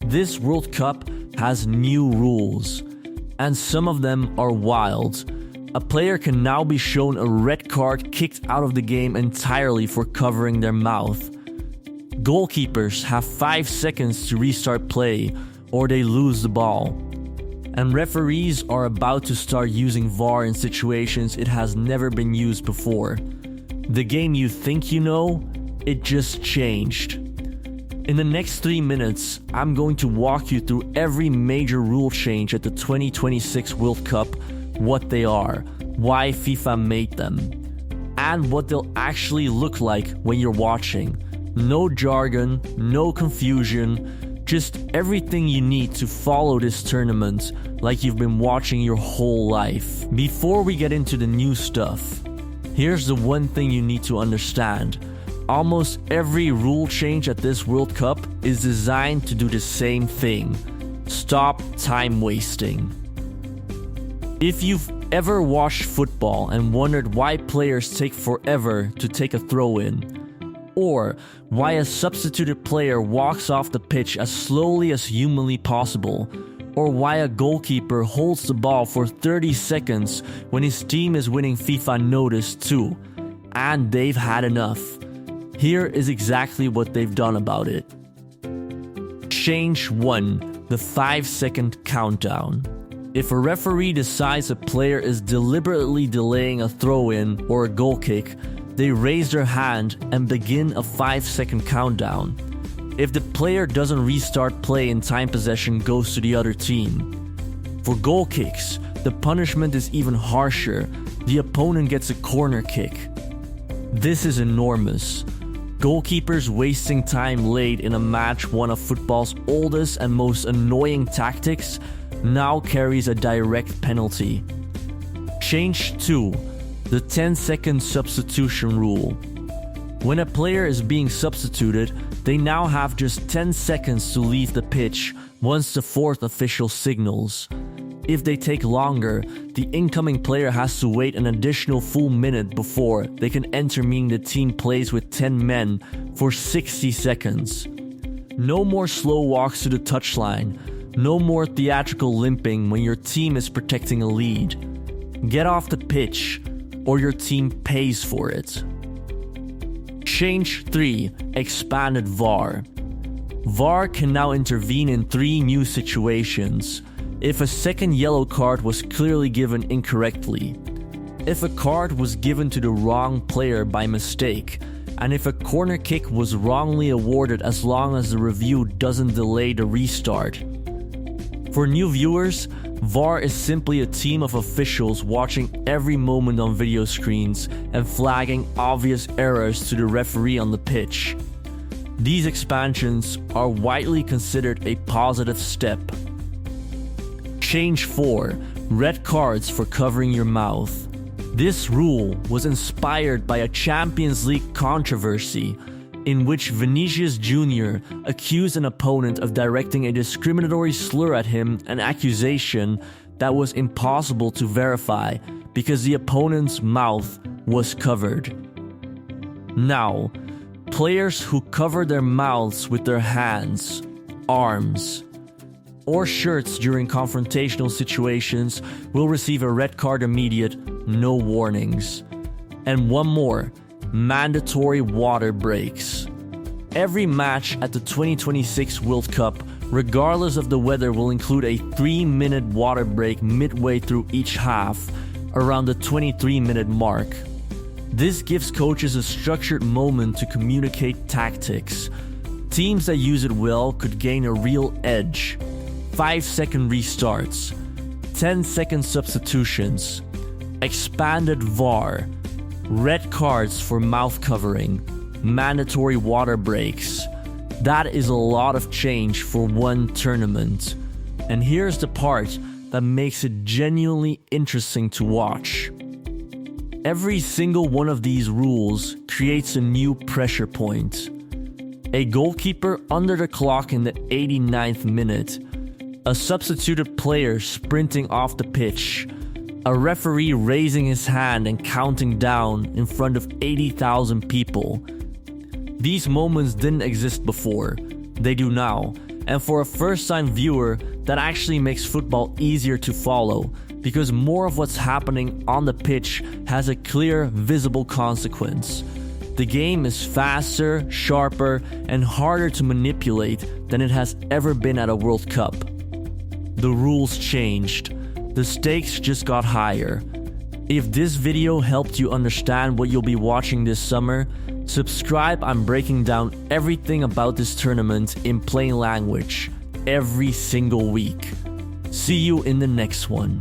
This World Cup has new rules, and some of them are wild. A player can now be shown a red card kicked out of the game entirely for covering their mouth. Goalkeepers have 5 seconds to restart play or they lose the ball. And referees are about to start using VAR in situations it has never been used before. The game you think you know, it just changed. In the next 3 minutes, I'm going to walk you through every major rule change at the 2026 World Cup, what they are, why FIFA made them, and what they'll actually look like when you're watching. No jargon, no confusion, just everything you need to follow this tournament like you've been watching your whole life. Before we get into the new stuff, here's the one thing you need to understand. Almost every rule change at this World Cup is designed to do the same thing. Stop time wasting. If you've ever watched football and wondered why players take forever to take a throw-in, or why a substituted player walks off the pitch as slowly as humanly possible, or why a goalkeeper holds the ball for 30 seconds when his team is winning FIFA Notice too, and they've had enough. Here is exactly what they've done about it. Change 1. The 5-second countdown. If a referee decides a player is deliberately delaying a throw-in or a goal kick, they raise their hand and begin a 5-second countdown. If the player doesn't restart play and time possession goes to the other team. For goal kicks, the punishment is even harsher. The opponent gets a corner kick. This is enormous. Goalkeepers wasting time late in a match, one of football's oldest and most annoying tactics, now carries a direct penalty. Change 2. The 10-second substitution rule. When a player is being substituted, they now have just 10 seconds to leave the pitch once the fourth official signals. If they take longer, the incoming player has to wait an additional full minute before they can enter, meaning the team plays with 10 men for 60 seconds. No more slow walks to the touchline. No more theatrical limping when your team is protecting a lead. Get off the pitch, or your team pays for it. Change 3. Expanded VAR. VAR can now intervene in 3 new situations. If a second yellow card was clearly given incorrectly, if a card was given to the wrong player by mistake, and if a corner kick was wrongly awarded as long as the review doesn't delay the restart. For new viewers, VAR is simply a team of officials watching every moment on video screens and flagging obvious errors to the referee on the pitch. These expansions are widely considered a positive step. Change 4. Red cards for covering your mouth. This rule was inspired by a Champions League controversy in which Vinicius Jr. accused an opponent of directing a discriminatory slur at him, an accusation that was impossible to verify because the opponent's mouth was covered. Now, players who cover their mouths with their hands, arms, or shirts during confrontational situations will receive a red card immediate, no warnings. And one more, mandatory water breaks. Every match at the 2026 World Cup, regardless of the weather, will include a 3-minute water break midway through each half, around the 23-minute mark. This gives coaches a structured moment to communicate tactics. Teams that use it well could gain a real edge. 5-second restarts, 10-second substitutions, expanded VAR, red cards for mouth covering, mandatory water breaks. That is a lot of change for one tournament. And here's the part that makes it genuinely interesting to watch. Every single one of these rules creates a new pressure point. A goalkeeper under the clock in the 89th minute, a substituted player sprinting off the pitch, a referee raising his hand and counting down in front of 80,000 people. These moments didn't exist before, they do now, And for a first-time viewer, that actually makes football easier to follow, because more of what's happening on the pitch has a clear, visible consequence. The game is faster, sharper, and harder to manipulate than it has ever been at a World Cup. The rules changed. The stakes just got higher. If this video helped you understand what you'll be watching this summer, subscribe. I'm breaking down everything about this tournament in plain language every single week. See you in the next one.